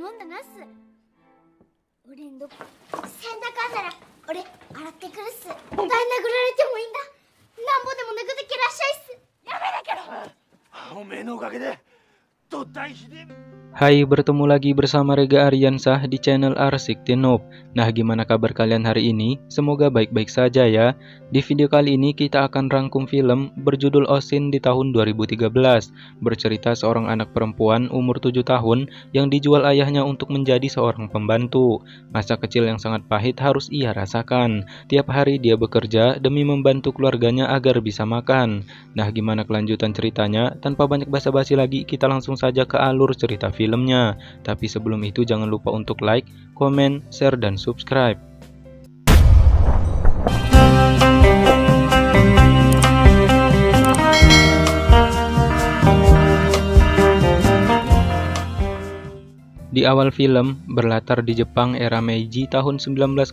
んだナス。俺んどこ洗濯あんなら俺洗ってくるっす。絶対殴られてもいいんだ。なんぼでも殴ってきらっしゃいっす。やめなきゃ。おめえのおかげでと大秀。Hai, bertemu lagi bersama Rega Aryansah di channel Arsik Tinop. Nah, gimana kabar kalian hari ini? Semoga baik-baik saja ya. Di video kali ini kita akan rangkum film berjudul Oshin di tahun 2013. Bercerita seorang anak perempuan umur 7 tahun yang dijual ayahnya untuk menjadi seorang pembantu. Masa kecil yang sangat pahit harus ia rasakan. Tiap hari dia bekerja demi membantu keluarganya agar bisa makan. Nah, gimana kelanjutan ceritanya? Tanpa banyak basa-basi lagi, kita langsung saja ke alur cerita filmnya. Tapi sebelum itu jangan lupa untuk like, komen, share, dan subscribe. Di awal film, berlatar di Jepang era Meiji tahun 1907,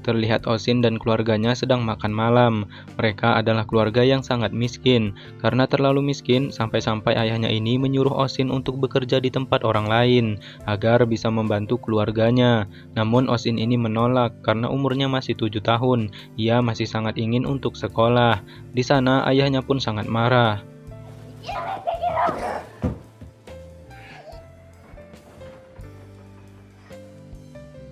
terlihat Oshin dan keluarganya sedang makan malam. Mereka adalah keluarga yang sangat miskin. Karena terlalu miskin, sampai-sampai ayahnya ini menyuruh Oshin untuk bekerja di tempat orang lain, agar bisa membantu keluarganya. Namun Oshin ini menolak, karena umurnya masih 7 tahun. Ia masih sangat ingin untuk sekolah. Di sana, ayahnya pun sangat marah.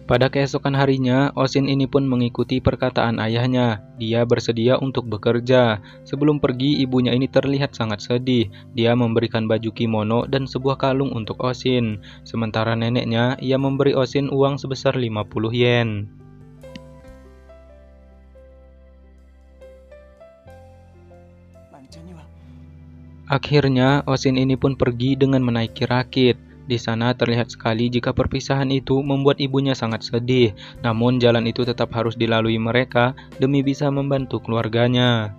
Pada keesokan harinya, Oshin ini pun mengikuti perkataan ayahnya. Dia bersedia untuk bekerja. Sebelum pergi, ibunya ini terlihat sangat sedih. Dia memberikan baju kimono dan sebuah kalung untuk Oshin. Sementara neneknya, ia memberi Oshin uang sebesar 50 yen. Akhirnya, Oshin ini pun pergi dengan menaiki rakit. Di sana terlihat sekali jika perpisahan itu membuat ibunya sangat sedih. Namun jalan itu tetap harus dilalui mereka demi bisa membantu keluarganya.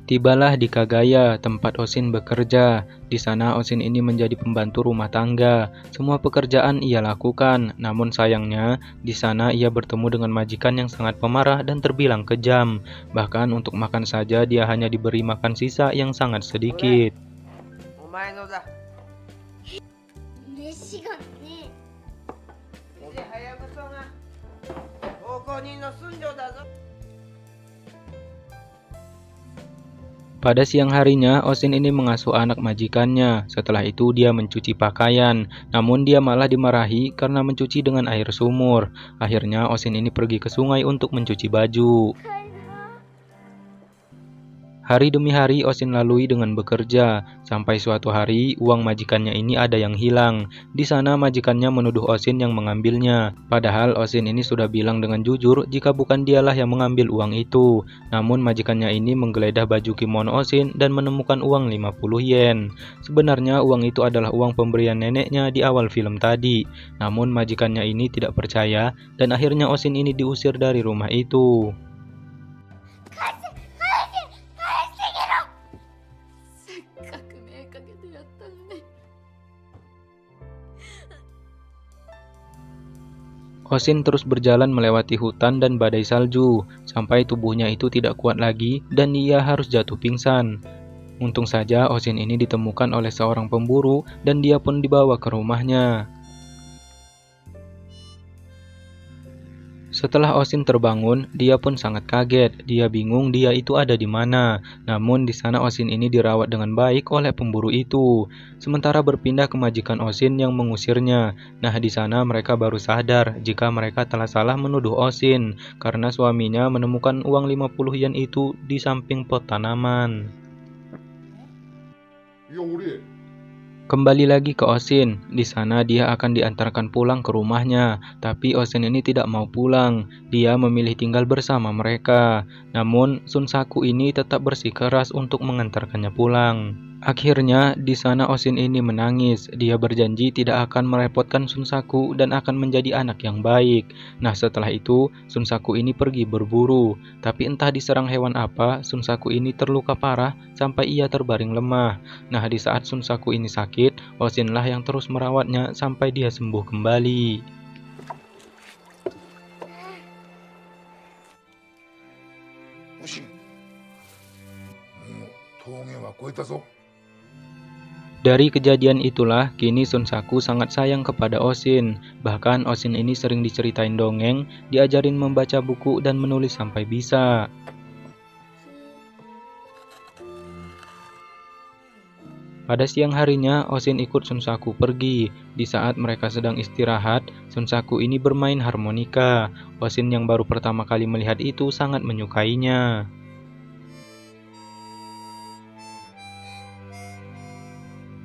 Tibalah di Kagaya, tempat Oshin bekerja. Di sana Oshin ini menjadi pembantu rumah tangga. Semua pekerjaan ia lakukan, namun sayangnya di sana ia bertemu dengan majikan yang sangat pemarah dan terbilang kejam. Bahkan untuk makan saja dia hanya diberi makan sisa yang sangat sedikit. Pada siang harinya, Oshin ini mengasuh anak majikannya. Setelah itu dia mencuci pakaian. Namun dia malah dimarahi karena mencuci dengan air sumur. Akhirnya Oshin ini pergi ke sungai untuk mencuci baju. Hari demi hari Oshin lalui dengan bekerja. Sampai suatu hari uang majikannya ini ada yang hilang. Di sana majikannya menuduh Oshin yang mengambilnya. Padahal Oshin ini sudah bilang dengan jujur jika bukan dialah yang mengambil uang itu. Namun majikannya ini menggeledah baju kimono Oshin dan menemukan uang 50 yen. Sebenarnya uang itu adalah uang pemberian neneknya di awal film tadi. Namun majikannya ini tidak percaya dan akhirnya Oshin ini diusir dari rumah itu. Oshin terus berjalan melewati hutan dan badai salju, sampai tubuhnya itu tidak kuat lagi dan ia harus jatuh pingsan. Untung saja Oshin ini ditemukan oleh seorang pemburu dan dia pun dibawa ke rumahnya. Setelah Oshin terbangun, dia pun sangat kaget. Dia bingung dia itu ada di mana. Namun di sana Oshin ini dirawat dengan baik oleh pemburu itu. Sementara berpindah ke majikan Oshin yang mengusirnya. Nah, di sana mereka baru sadar jika mereka telah salah menuduh Oshin karena suaminya menemukan uang 50 yen itu di samping pot tanaman. Kembali lagi ke Oshin. Di sana dia akan diantarkan pulang ke rumahnya. Tapi Oshin ini tidak mau pulang. Dia memilih tinggal bersama mereka. Namun Sunsaku ini tetap bersikeras untuk mengantarkannya pulang. Akhirnya di sana Oshin ini menangis. Dia berjanji tidak akan merepotkan Sunsaku dan akan menjadi anak yang baik. Nah, setelah itu Sunsaku ini pergi berburu. Tapi entah diserang hewan apa, Sunsaku ini terluka parah sampai ia terbaring lemah. Nah, di saat Sunsaku ini sakit, Oshin lah yang terus merawatnya sampai dia sembuh kembali. 峠は越えたぞ。 Dari kejadian itulah, kini Sunsaku sangat sayang kepada Oshin. Bahkan Oshin ini sering diceritain dongeng, diajarin membaca buku dan menulis sampai bisa. Pada siang harinya, Oshin ikut Sunsaku pergi. Di saat mereka sedang istirahat, Sunsaku ini bermain harmonika. Oshin yang baru pertama kali melihat itu sangat menyukainya.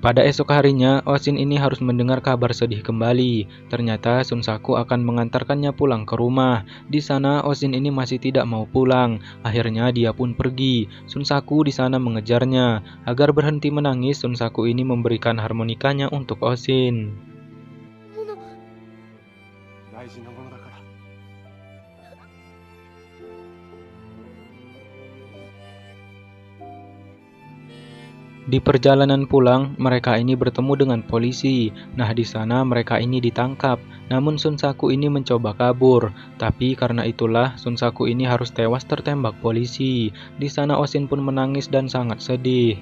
Pada esok harinya, Oshin ini harus mendengar kabar sedih kembali. Ternyata Sunsaku akan mengantarkannya pulang ke rumah. Di sana Oshin ini masih tidak mau pulang. Akhirnya dia pun pergi. Sunsaku di sana mengejarnya. Agar berhenti menangis, Sunsaku ini memberikan harmonikanya untuk Oshin. 大事なものだから。 Di perjalanan pulang, mereka ini bertemu dengan polisi. Nah, di sana mereka ini ditangkap. Namun Sunsaku ini mencoba kabur. Tapi karena itulah Sunsaku ini harus tewas tertembak polisi. Di sana Oshin pun menangis dan sangat sedih.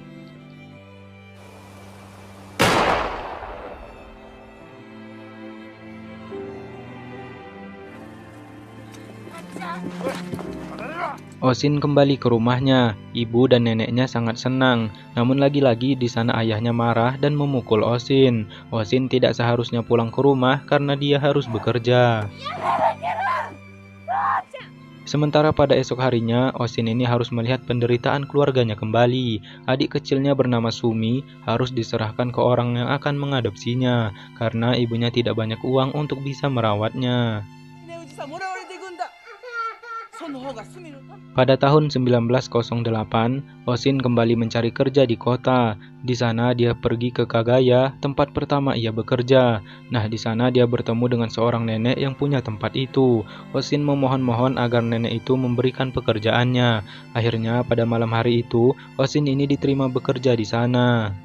Oshin kembali ke rumahnya. Ibu dan neneknya sangat senang. Namun lagi-lagi di sana ayahnya marah dan memukul Oshin. Oshin tidak seharusnya pulang ke rumah karena dia harus bekerja. Sementara pada esok harinya, Oshin ini harus melihat penderitaan keluarganya kembali. Adik kecilnya bernama Sumi harus diserahkan ke orang yang akan mengadopsinya karena ibunya tidak banyak uang untuk bisa merawatnya. Pada tahun 1908, Oshin kembali mencari kerja di kota. Di sana dia pergi ke Kagaya, tempat pertama ia bekerja. Nah, di sana dia bertemu dengan seorang nenek yang punya tempat itu. Oshin memohon-mohon agar nenek itu memberikan pekerjaannya. Akhirnya pada malam hari itu, Oshin ini diterima bekerja di sana.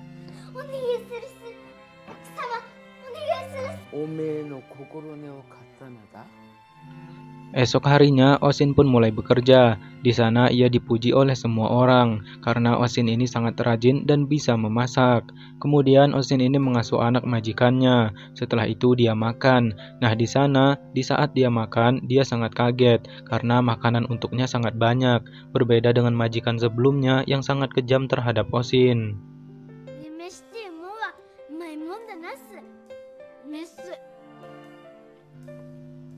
Esok harinya, Oshin pun mulai bekerja. Di sana ia dipuji oleh semua orang karena Oshin ini sangat rajin dan bisa memasak. Kemudian Oshin ini mengasuh anak majikannya. Setelah itu dia makan. Nah, di sana, di saat dia makan, dia sangat kaget karena makanan untuknya sangat banyak, berbeda dengan majikan sebelumnya yang sangat kejam terhadap Oshin.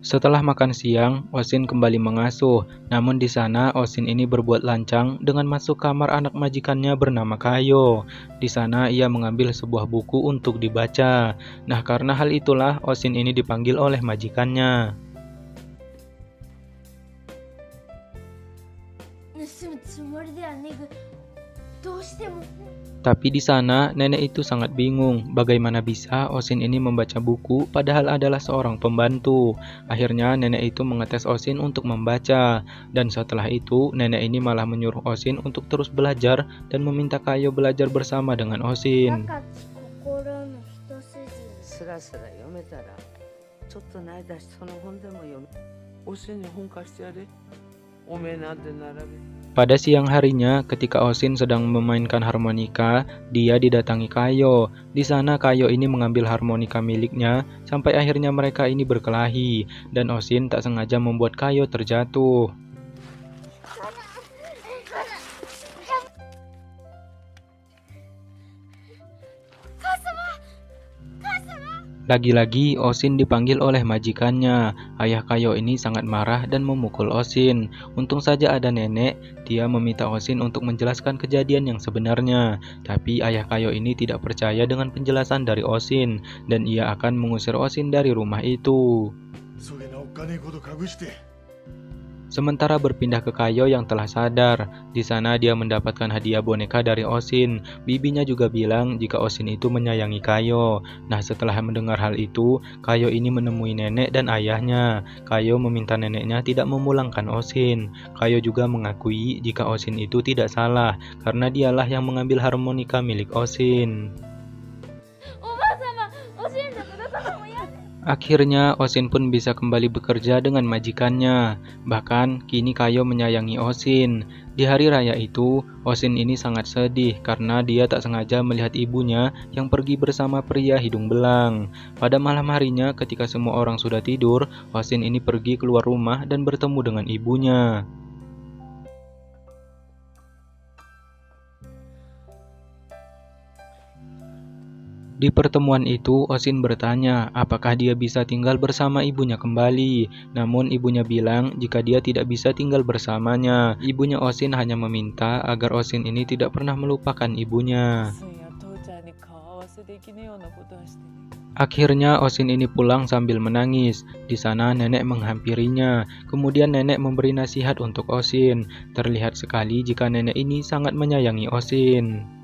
Setelah makan siang, Oshin kembali mengasuh. Namun di sana Oshin ini berbuat lancang dengan masuk kamar anak majikannya bernama Kayo. Di sana ia mengambil sebuah buku untuk dibaca. Nah, karena hal itulah Oshin ini dipanggil oleh majikannya. Tapi di sana nenek itu sangat bingung bagaimana bisa Oshin ini membaca buku padahal adalah seorang pembantu. Akhirnya nenek itu mengetes Oshin untuk membaca. Dan setelah itu nenek ini malah menyuruh Oshin untuk terus belajar dan meminta Kayo belajar bersama dengan Oshin. Pada siang harinya, ketika Oshin sedang memainkan harmonika, dia didatangi Kayo. Di sana Kayo ini mengambil harmonika miliknya, sampai akhirnya mereka ini berkelahi, dan Oshin tak sengaja membuat Kayo terjatuh. Lagi-lagi Oshin dipanggil oleh majikannya. Ayah Kayo ini sangat marah dan memukul Oshin. Untung saja ada nenek, dia meminta Oshin untuk menjelaskan kejadian yang sebenarnya. Tapi ayah Kayo ini tidak percaya dengan penjelasan dari Oshin, dan ia akan mengusir Oshin dari rumah itu. Sementara berpindah ke Kayo yang telah sadar, di sana dia mendapatkan hadiah boneka dari Oshin. Bibinya juga bilang jika Oshin itu menyayangi Kayo. Nah, setelah mendengar hal itu, Kayo ini menemui nenek dan ayahnya. Kayo meminta neneknya tidak memulangkan Oshin. Kayo juga mengakui jika Oshin itu tidak salah, karena dialah yang mengambil harmonika milik Oshin. Akhirnya Osin pun bisa kembali bekerja dengan majikannya. Bahkan kini Kayo menyayangi Osin. Di hari raya itu, Osin ini sangat sedih karena dia tak sengaja melihat ibunya yang pergi bersama pria hidung belang. Pada malam harinya ketika semua orang sudah tidur, Osin ini pergi keluar rumah dan bertemu dengan ibunya. Di pertemuan itu, Osin bertanya apakah dia bisa tinggal bersama ibunya kembali. Namun ibunya bilang jika dia tidak bisa tinggal bersamanya. Ibunya Osin hanya meminta agar Osin ini tidak pernah melupakan ibunya. Akhirnya Osin ini pulang sambil menangis. Di sana nenek menghampirinya. Kemudian nenek memberi nasihat untuk Osin. Terlihat sekali jika nenek ini sangat menyayangi Osin.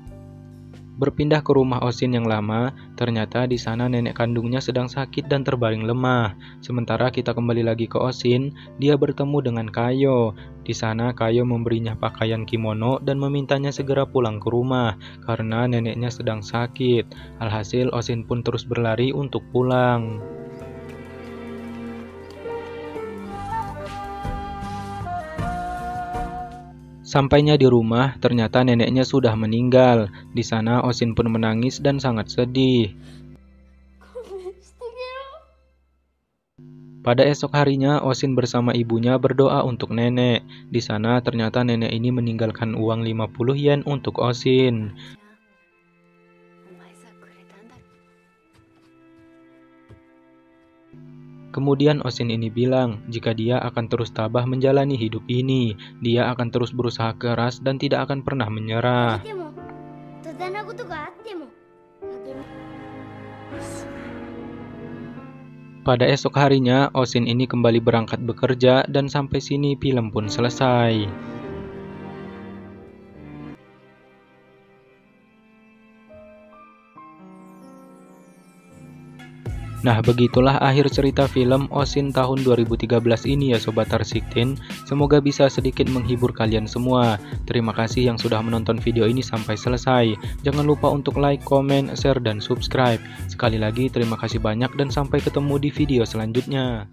Berpindah ke rumah Osin yang lama, ternyata di sana nenek kandungnya sedang sakit dan terbaring lemah. Sementara kita kembali lagi ke Osin, dia bertemu dengan Kayo. Di sana Kayo memberinya pakaian kimono dan memintanya segera pulang ke rumah karena neneknya sedang sakit. Alhasil Osin pun terus berlari untuk pulang. Sampainya di rumah, ternyata neneknya sudah meninggal. Di sana Osin pun menangis dan sangat sedih. Pada esok harinya, Osin bersama ibunya berdoa untuk nenek. Di sana ternyata nenek ini meninggalkan uang 50 yen untuk Osin. Kemudian Osin ini bilang jika dia akan terus tabah menjalani hidup ini, dia akan terus berusaha keras dan tidak akan pernah menyerah. Pada esok harinya, Osin ini kembali berangkat bekerja dan sampai sini film pun selesai. Nah, begitulah akhir cerita film Osin tahun 2013 ini ya Sobat Tarsiktin. Semoga bisa sedikit menghibur kalian semua. Terima kasih yang sudah menonton video ini sampai selesai. Jangan lupa untuk like, comment, share, dan subscribe. Sekali lagi terima kasih banyak dan sampai ketemu di video selanjutnya.